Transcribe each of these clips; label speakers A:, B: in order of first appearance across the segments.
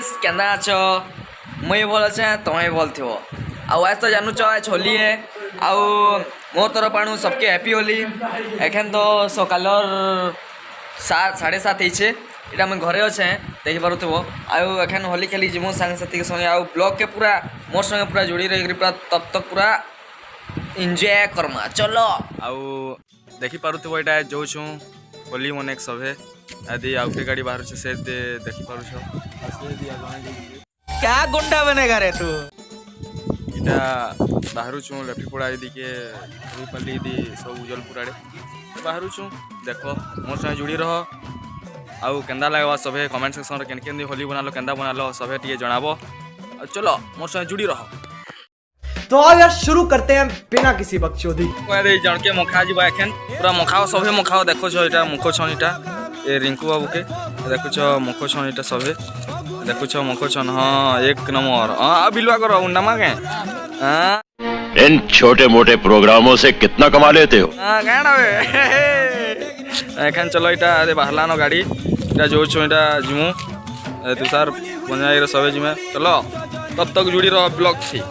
A: Guys केना छ मुई भल छे तमे भल थियो आज तो जानू छ आज होली है आउ मोर तरफ आणु सबके हैप्पी होली एखन तो सकालर 7:30 होइछे इटा मैं घरे अच्छे देखि पारुथबो आउ एखन होली खेली जिमो संग साथी के संगे आउ ब्लॉग के पूरा मोर संगे पूरा जोड़ी रही पूरा तब तक पूरा एंजॉय करमा चलो आउ देखि पारुथबो इटा जो छु होली मने एक सभे आदि आउ के गाड़ी बाहर से देखि पारु छ
B: क्या गुंडा बनेगा रे तू
A: इटा बाहर छु लठीपड़ा आदि के रूपली दी सब उजलपुर आड़े बाहर छु देखो मोर संगे जुड़ी रह आउ केंदा लागवा सभे कमेंट सेक्शन रे केन केन होली बनालो केंदा बनालो सभे टिके जणाबो चलो मोर संगे जुड़ी रह।
B: तो यार शुरू करते हैं बिना किसी बकचोदी
A: कोई जन के मुखा जीवा एखन पूरा मुखाओ सभे मुखाओ देखो छ इटा मुखो छन इटा ए रिंकू बाबू के देखो छ मुखो छन इटा सभे देखो छ मुखो छन हां एक नंबर हां बिलवा करो उन्नमा के हां
C: इन छोटे मोटे प्रोग्रामों से कितना कमा लेते हो।
A: हां गाना एखन चलो इटा अरे बाहलानो गाड़ी इटा जो छ इटा जिमु तुषार पंजाई रे सभे जिमे चलो तब तक जुड़ी रहो ब्लॉग छी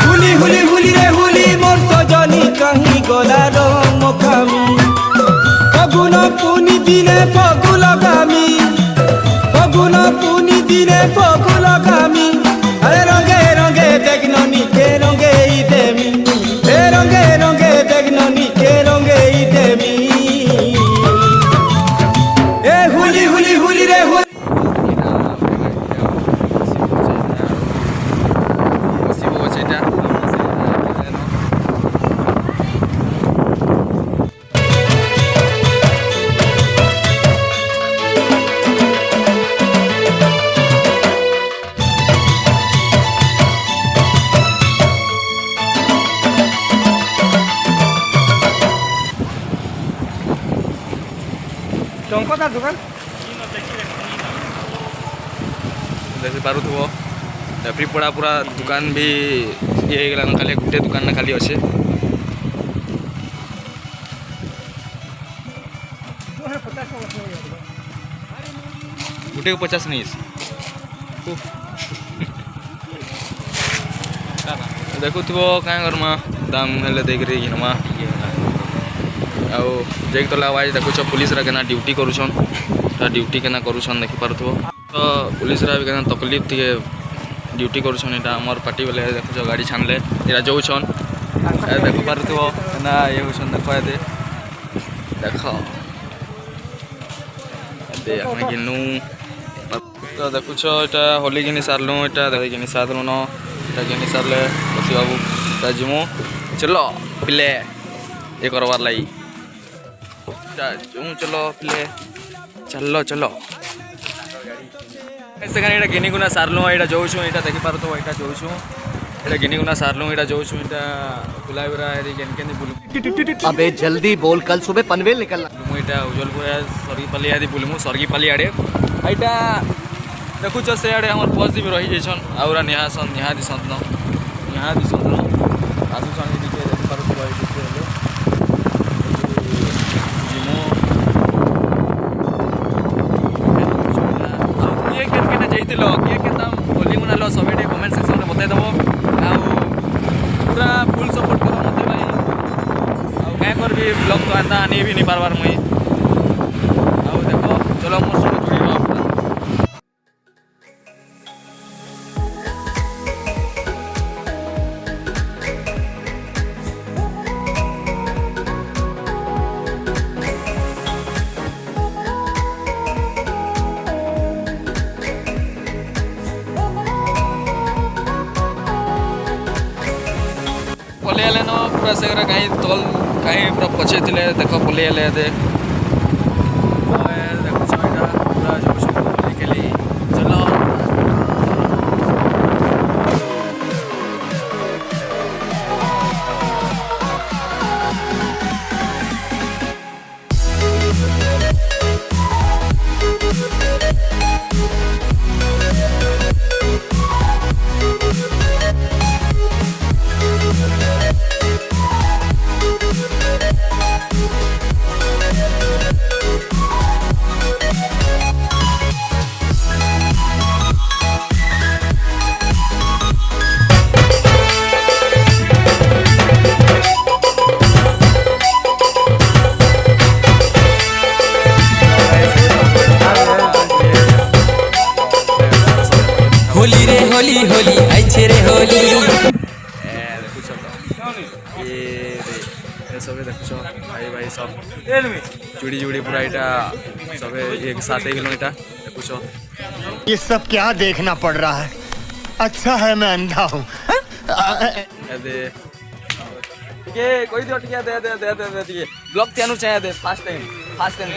B: हुली हुली हुली रे हुली मोर सजनी कहीं गोला रो मोखामी फगुन पुनी दिने फगुल गामी फगुन पुनी दिने फगुल गामी अरे रंगे रंगे देखननी के रंगे ई देमी ए रंगे रंगे देखननी के रंगे ई देमी ए हुली हुली हुली रे हुली टंको दुकान
A: देखि पारुथबो एप्री पड़ा पूरा दुकान भी ये गला न खाली गुटे दुकान न खाली अच्छे गुटे को 50 नहीं देखुथबो क्या करमा दाम हेले देख रही घिनमा आउ जेक तला आवाज देखुछ पुलिस रा केना ड्यूटी करूछन ड्यूटी केना करूछन देखि पारुथबो तो पुलिस रा भी केना तकलीफ थी ड्यूटी करूछन एटा हमर पार्टी वाले देखुछ गाड़ी छानले एरा जोछन देख पारुथबो ना ये होछन देखो दे देखो दे हम गिनु तो देखुछ एटा होली गिनी सारलु एटा देखि गिनी सारलु न एटा गिनी सारले बसी बाबू ताजिमो चलो पिले ये करवार लाई चलो प्ले चलो चलो ऐसे गाड़ी एटा गिनी गुना सारलु एटा जोछु एटा देखि पारतो एटा जोछु एटा गिनी गुना सारलु एटा जोछु एटा गुलाबरा एरी केन केन बुलु
B: अबे जल्दी बोल कल सुबह पनवेल निकलना
A: मु एटा उजलपुर सरगीपाली आदि बुलमु सरगीपाली आड़े एटा देखुछ से आड़े हमर बस भी रही जैछन आउरा निहासन निहा दिसन न निहा दिसन न आसु संगे दिके देखि पारतो भाई दिके हेलो होली मनाल सब कमेंट सेक्शन में बताई दब पूरा फुल सपोर्ट कर मत भाई क्या कर भी ब्लॉग तो आता आनी भी नहीं पार्बार मुई देख चलो मोर सब जुड़ी पलियाले न पूरा से कहीं तल कहीं पूरा पछे थिले देख पलियाले दे देखो छइटा पूरा जो होली खेली चलो
D: होली होली आइछे रे होली
A: देखुछ ये सब देखुछ भाई भाई सब जुड़ी जुड़ी पूरा इटा सब एक साथ गेलो इटा देखुछ
E: ये सब क्या देखना पड़ रहा है। अच्छा है मैं अंधा हूँ।
A: दे के कोई दियो टिया दे दे दे दे दे दिए ब्लॉक त्यानु चाहे दे फास्ट टाइम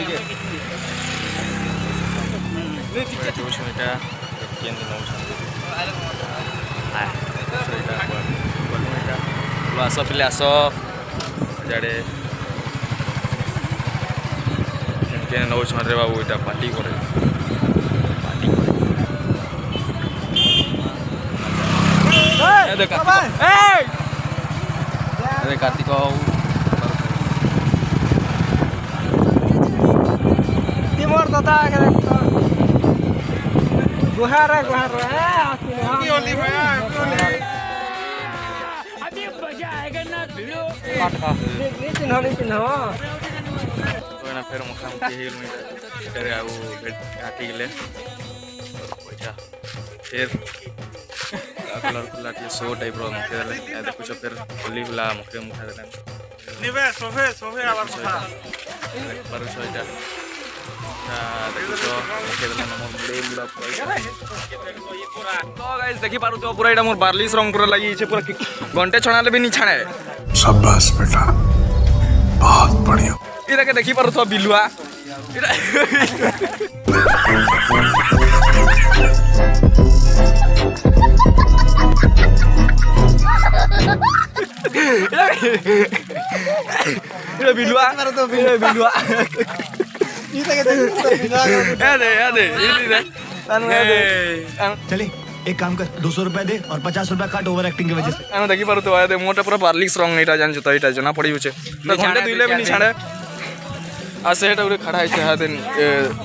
A: दिए टिके जोश में का केन नो हाय सोइटा बोलमेटा लो आसो पिले आसो जाडे केन नो छन रे बाबू इटा पार्टी करे ए देखा ए अरे कार्तिक
B: तिमोर दादा गुहार है होली भैया
F: अभी मजा आएगा ना भिड़ो
B: चिन्ह
A: तो फिर मुखामुखी हेल करे आउ काटी गले पैसा फिर कलर कलर ये शो टाइप रो मुखे देले देखुछ फिर होली वाला मुखे मुखा देले
G: निबे सोफे आवाज था
A: पर सोइटा देखुछ मुखे देले मोर मुडे मुडा पैसा तो गाइस देखि पारु तो पूरा इटा मोर बार्लिस रंग पूरा लागि छे पूरा घंटे छणाले भी नी छाणे
H: शाबाश बेटा बहुत बढ़िया।
A: इरा के देखि पारु तो बिलुआ इरा बिलुआ
E: चले एक काम कर 200 रुपए दे और 50 रुपए काट ओवर एक्टिंग की वजह से।
A: आने देखि पारु तो आया दे मोटा पूरा बार्लिक रंग नैटा जान जतो इटा जना पड़ी होचे तो घंटे दुइले भी नी छाड़े आ सेटा उरे खड़ा है हा देन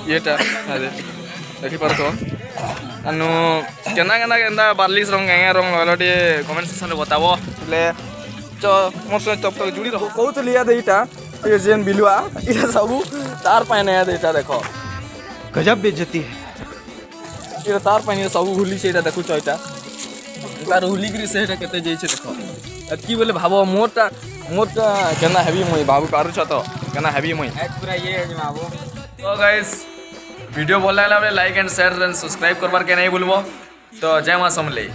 A: येटा हा दे देखि पारु तो अनु केना बार्लिक रंग रंग वाला कमेंट सेक्शन में बताबो ले तो मोर से तब तक जुड़ी रहो कहू तो लिया दे इटा ये जेन बिलुआ इटा सब तार पाने दे इटा देखो
E: गजब बेइज्जती है।
A: इटा तार पानी सब हुली से इटा देखु चइटा तार हुली ग्री से इटा केते जई छे देखो की बोले भाबो मोटा केना हेवी मई भाबू पारु छ तो केना हेवी मई पूरा ये है बाबू। तो गाइस वीडियो भल लागला like and share and subscribe करबार के नहीं भूलबो। तो जय मां समले।